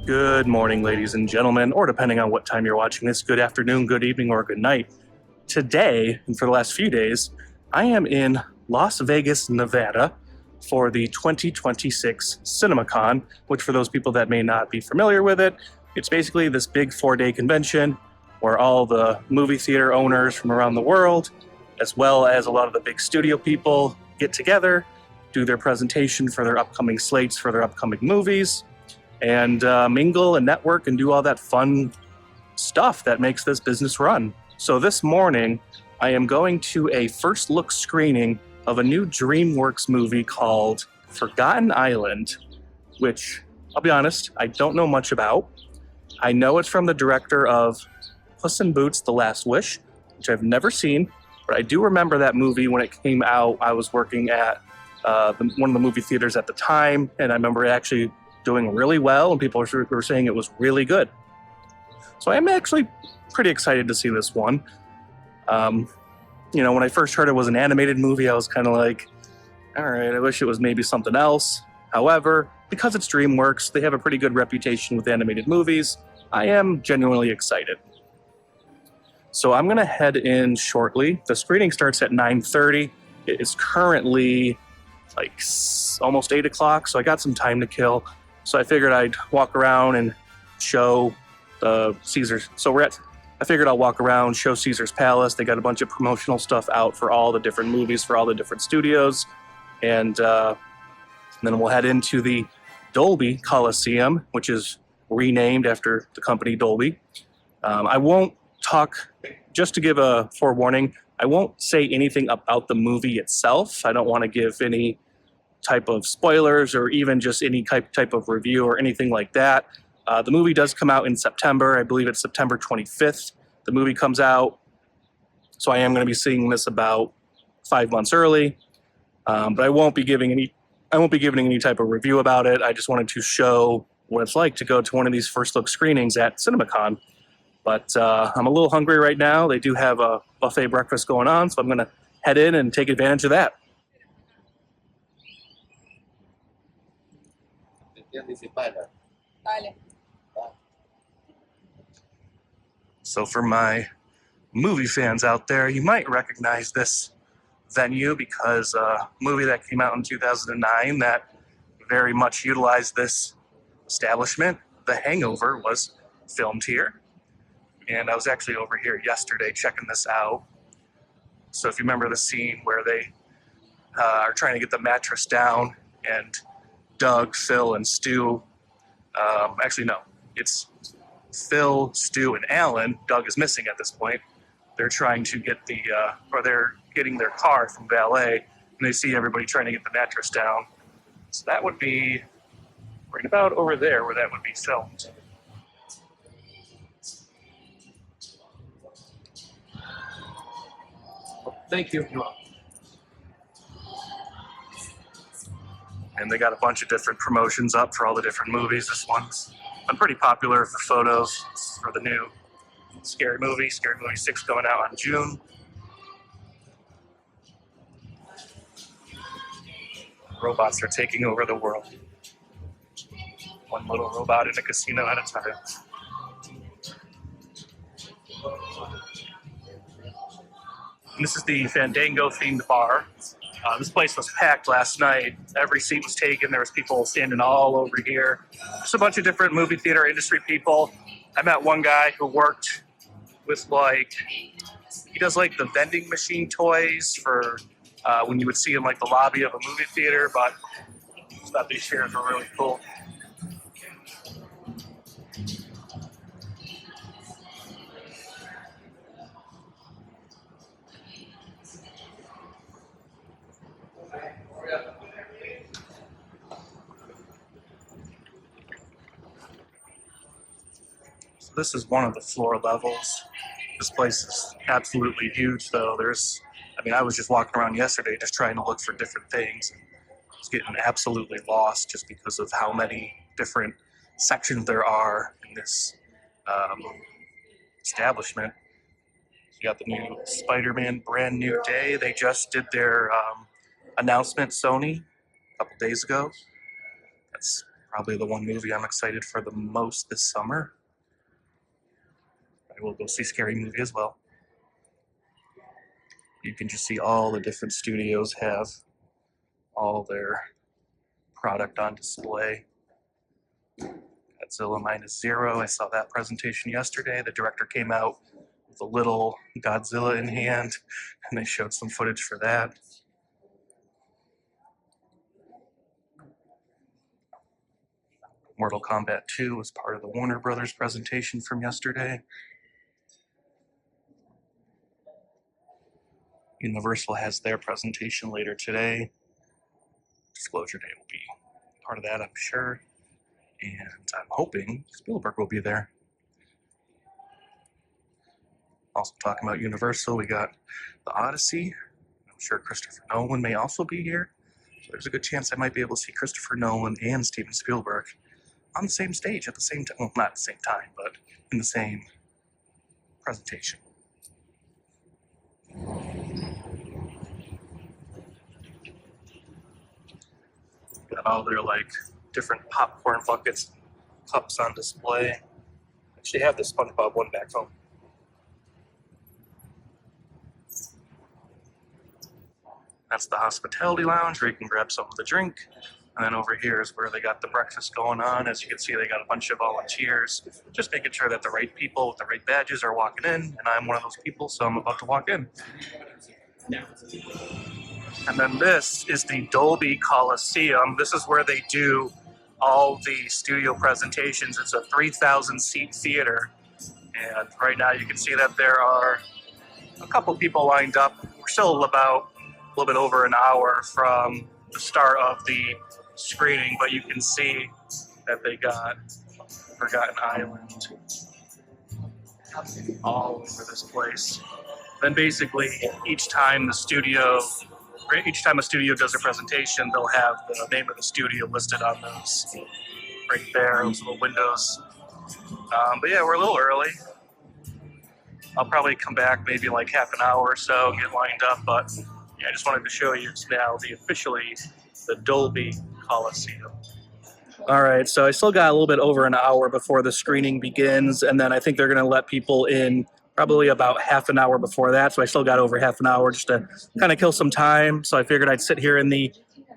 Good morning, ladies and gentlemen, or depending on what time you're watching this, good afternoon, good evening, or good night. Today, and for the last few days, I am in Las Vegas, Nevada for the 2026 CinemaCon, which for those people that may not be familiar with it, it's basically this big 4-day convention where all the movie theater owners from around the world, as well as a lot of the big studio people, get together, do their presentation for their upcoming slates for their upcoming movies, and mingle and network and do all that fun stuff that makes this business run. So this morning, I am going to a first look screening of a new Dreamworks movie called Forgotten Island, which, I'll be honest, I don't know much about. I know it's from the director of Puss in Boots: The Last Wish, which I've never seen, but I do remember that movie when it came out. I was working at one of the movie theaters at the time, and I remember it actually doing really well, and people were saying it was really good. So I am actually pretty excited to see this one. When I first heard it was an animated movie, I was kind of like, all right, I wish it was maybe something else. However, because it's DreamWorks, they have a pretty good reputation with animated movies. I am genuinely excited. So I'm going to head in shortly. The screening starts at 9:30. It is currently like almost 8 o'clock, so I got some time to kill. So I figured I'd walk around and show Caesar's. I figured I'll walk around, show Caesar's Palace. They got a bunch of promotional stuff out for all the different movies, for all the different studios. And then we'll head into the Dolby Coliseum, which is renamed after the company Dolby. I won't talk, just to give a forewarning, I won't say anything about the movie itself. I don't want to give any type of spoilers or even just any type of review or anything like that. The movie does come out in September. I believe it's September 25th. The movie comes out, so I am going to be seeing this about 5 months early. But I won't be giving any type of review about it. I just wanted to show what it's like to go to one of these first look screenings at CinemaCon. But I'm a little hungry right now. They do have a buffet breakfast going on, so I'm going to head in and take advantage of that. So for my movie fans out there, you might recognize this venue because a movie that came out in 2009 that very much utilized this establishment, The Hangover, was filmed here. And I was actually over here yesterday checking this out. So if you remember the scene where they are trying to get the mattress down and Doug, Phil, and Stu, actually no, it's Phil, Stu, and Alan. Doug is missing at this point. They're trying to get they're getting their car from valet, and they see everybody trying to get the mattress down. So that would be right about over there where that would be filmed. Thank you. And they got a bunch of different promotions up for all the different movies. This one's been pretty popular for photos for the new Scary Movie 6 coming out in June. Robots are taking over the world. One little robot in a casino at a time. And this is the Fandango themed bar. This place was packed last night. Every seat was taken. There was people standing all over here. Just a bunch of different movie theater industry people. I met one guy who worked with he does like the vending machine toys for when you would see in like the lobby of a movie theater, but I thought these chairs were really cool. This is one of the floor levels. This place is absolutely huge, though. I was just walking around yesterday just trying to look for different things. I was getting absolutely lost just because of how many different sections there are in this establishment. You got the new Spider-Man Brand New Day. They just did their announcement, Sony, a couple days ago. That's Probably the one movie I'm excited for the most this summer. I will go see Scary Movie as well. You can just see all the different studios have all their product on display. Godzilla Minus Zero, I saw that presentation yesterday. The director came out with a little Godzilla in hand, and they showed some footage for that. Mortal Kombat 2 was part of the Warner Brothers presentation from yesterday. Universal has their presentation later today. Disclosure Day will be part of that, I'm sure. And I'm hoping Spielberg will be there. Also talking about Universal, we got The Odyssey. I'm sure Christopher Nolan may also be here. So there's a good chance I might be able to see Christopher Nolan and Steven Spielberg on the same stage at the same time. Well, not at the same time, but in the same presentation. Got all their like different popcorn buckets, cups on display. Actually have the SpongeBob one back home. That's the hospitality lounge where you can grab something to drink. And then over here is where they got the breakfast going on. As you can see, they got a bunch of volunteers, just making sure that the right people with the right badges are walking in. And I'm one of those people, so I'm about to walk in. And then this is the Dolby Coliseum. This is where they do all the studio presentations. It's a 3,000 seat theater. And right now you can see that there are a couple people lined up. We're still about a little bit over an hour from the start of the screening, but you can see that they got Forgotten Island all over this place. Then basically each time a studio does a presentation, they'll have the name of the studio listed on those right there, those little windows. But yeah, we're a little early. I'll probably come back maybe like half an hour or so, get lined up, but yeah, I just wanted to show you now the Dolby Coliseum. All right, so I still got a little bit over an hour before the screening begins, and then I think they're going to let people in probably about half an hour before that, so I still got over half an hour just to kind of kill some time. So I figured I'd sit here in the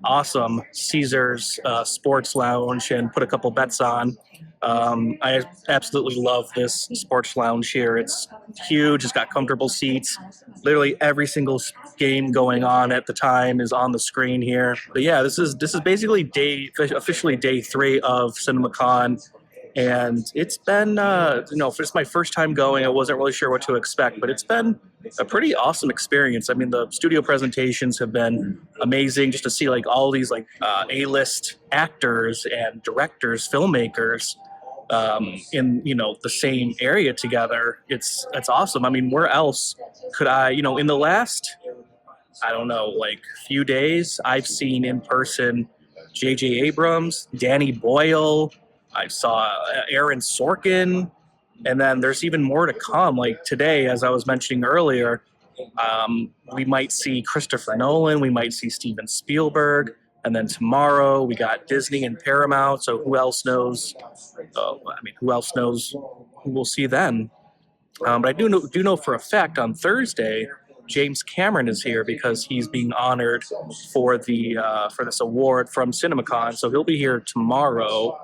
awesome Caesars Sports Lounge and put a couple bets on. I absolutely love this sports lounge here. It's huge. It's got comfortable seats. Literally every single game going on at the time is on the screen here. But yeah, this is basically officially day 3 of CinemaCon. And it's been, it's my first time going. I wasn't really sure what to expect, but it's been a pretty awesome experience. I mean, the studio presentations have been amazing just to see like all these like A-list actors and directors, filmmakers in, the same area together. It's awesome. I mean, where else could I, in the last, I don't know, like few days, I've seen in person J.J. Abrams, Danny Boyle, I saw Aaron Sorkin, and then there's even more to come. Like today, as I was mentioning earlier, we might see Christopher Nolan, we might see Steven Spielberg, and then tomorrow we got Disney and Paramount. So who else knows? Who else knows who we'll see then? But I do know for a fact on Thursday, James Cameron is here because he's being honored for this award from CinemaCon. So he'll be here tomorrow.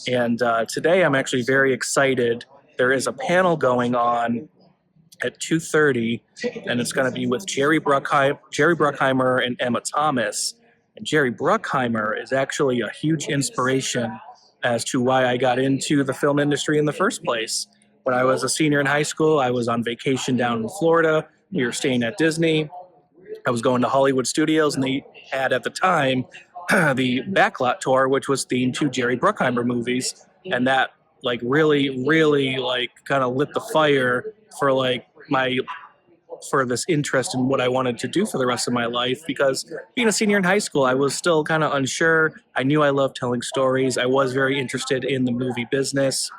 And today I'm actually very excited. There is a panel going on at 2:30, and it's going to be with Jerry Bruckheimer and Emma Thomas. And Jerry Bruckheimer is actually a huge inspiration as to why I got into the film industry in the first place. When I was a senior in high school, I was on vacation down in Florida. We were staying at Disney. I was going to Hollywood Studios, and they had at the time the Backlot tour, which was themed to Jerry Bruckheimer movies, and that like really, really like kind of lit the fire for like for this interest in what I wanted to do for the rest of my life. Because being a senior in high school, I was still kind of unsure. I knew I loved telling stories. I was very interested in the movie business,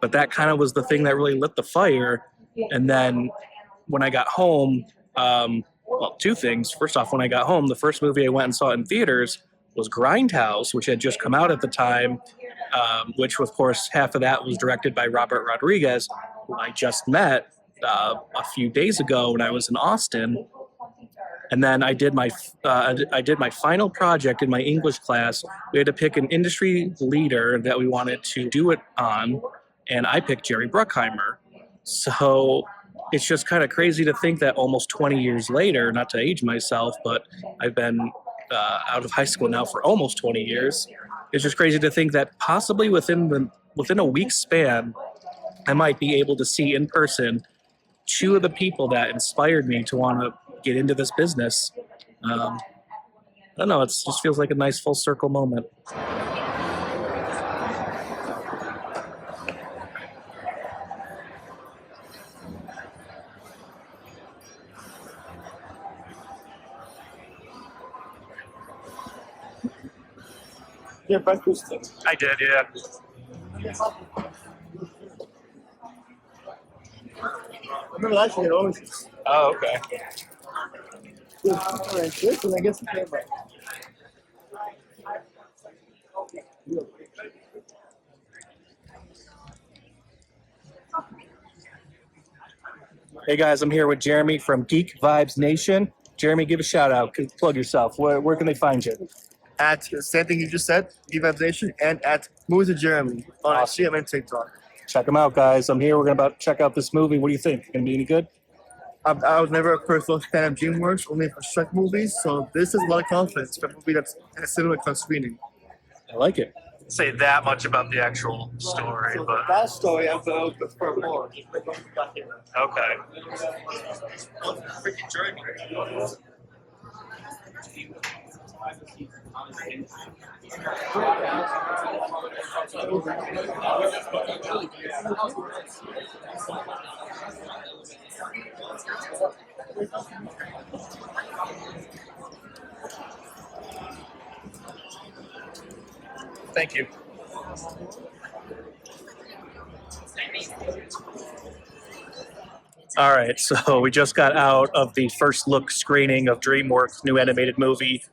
but that kind of was the thing that really lit the fire. And then when I got home, two things. First off, when I got home, the first movie I went and saw in theaters was Grindhouse, which had just come out at the time, which, of course, half of that was directed by Robert Rodriguez, who I just met a few days ago when I was in Austin. And then I did my final project in my English class. We had to pick an industry leader that we wanted to do it on, and I picked Jerry Bruckheimer. So it's just kind of crazy to think that almost 20 years later, not to age myself, but I've been out of high school now for almost 20 years. It's just crazy to think that possibly within a week span, I might be able to see in person two of the people that inspired me to want to get into this business. I don't know, it just feels like a nice full circle moment. Yeah, breakfast. I did, yeah. I remember actually had oranges. Oh, okay. This, and I guess it came back. Hey guys, I'm here with Jeremy from Geek Vibes Nation. Jeremy, give a shout out. Plug yourself. Where can they find you? At the same thing you just said, Give Vibration, and at Movies with Jeremy on Instagram and TikTok. Check them out, guys. I'm here. We're going to check out this movie. What do you think? Going to be any good? I was never a personal fan of Dreamworks, only for Shrek movies, so this is a lot of confidence for a movie that's in a CinemaCon screening. I like it. Say that much about the actual story, So but that story, I prefer more. okay. Freaking journey. Thank you. All right, so we just got out of the first look screening of DreamWorks' new animated movie,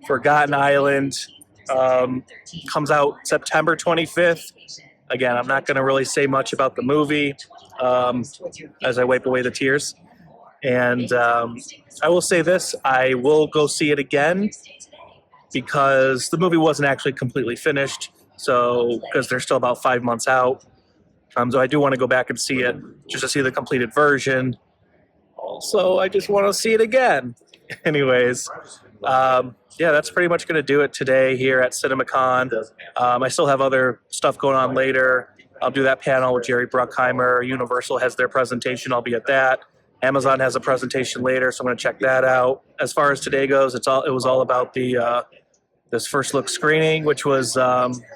Forgotten Island. Comes out September 25th. Again, I'm not going to really say much about the movie as I wipe away the tears. And I will say this, I will go see it again because the movie wasn't actually completely finished, so because they're still about 5 months out. So I do want to go back and see it just to see the completed version. Also, I just want to see it again. Anyways, yeah, that's pretty much going to do it today here at CinemaCon. I still have other stuff going on later. I'll do that panel with Jerry Bruckheimer. Universal has their presentation. I'll be at that. Amazon has a presentation later, so I'm going to check that out. As far as today goes, it was all about the this first look screening, which was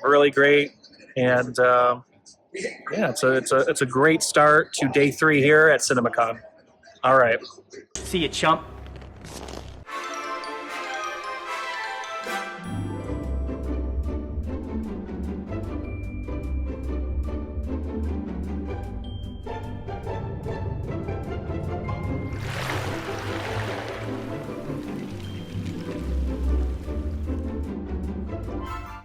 really great. And yeah, it's a great start to day 3 here at CinemaCon. All right. See you, chump.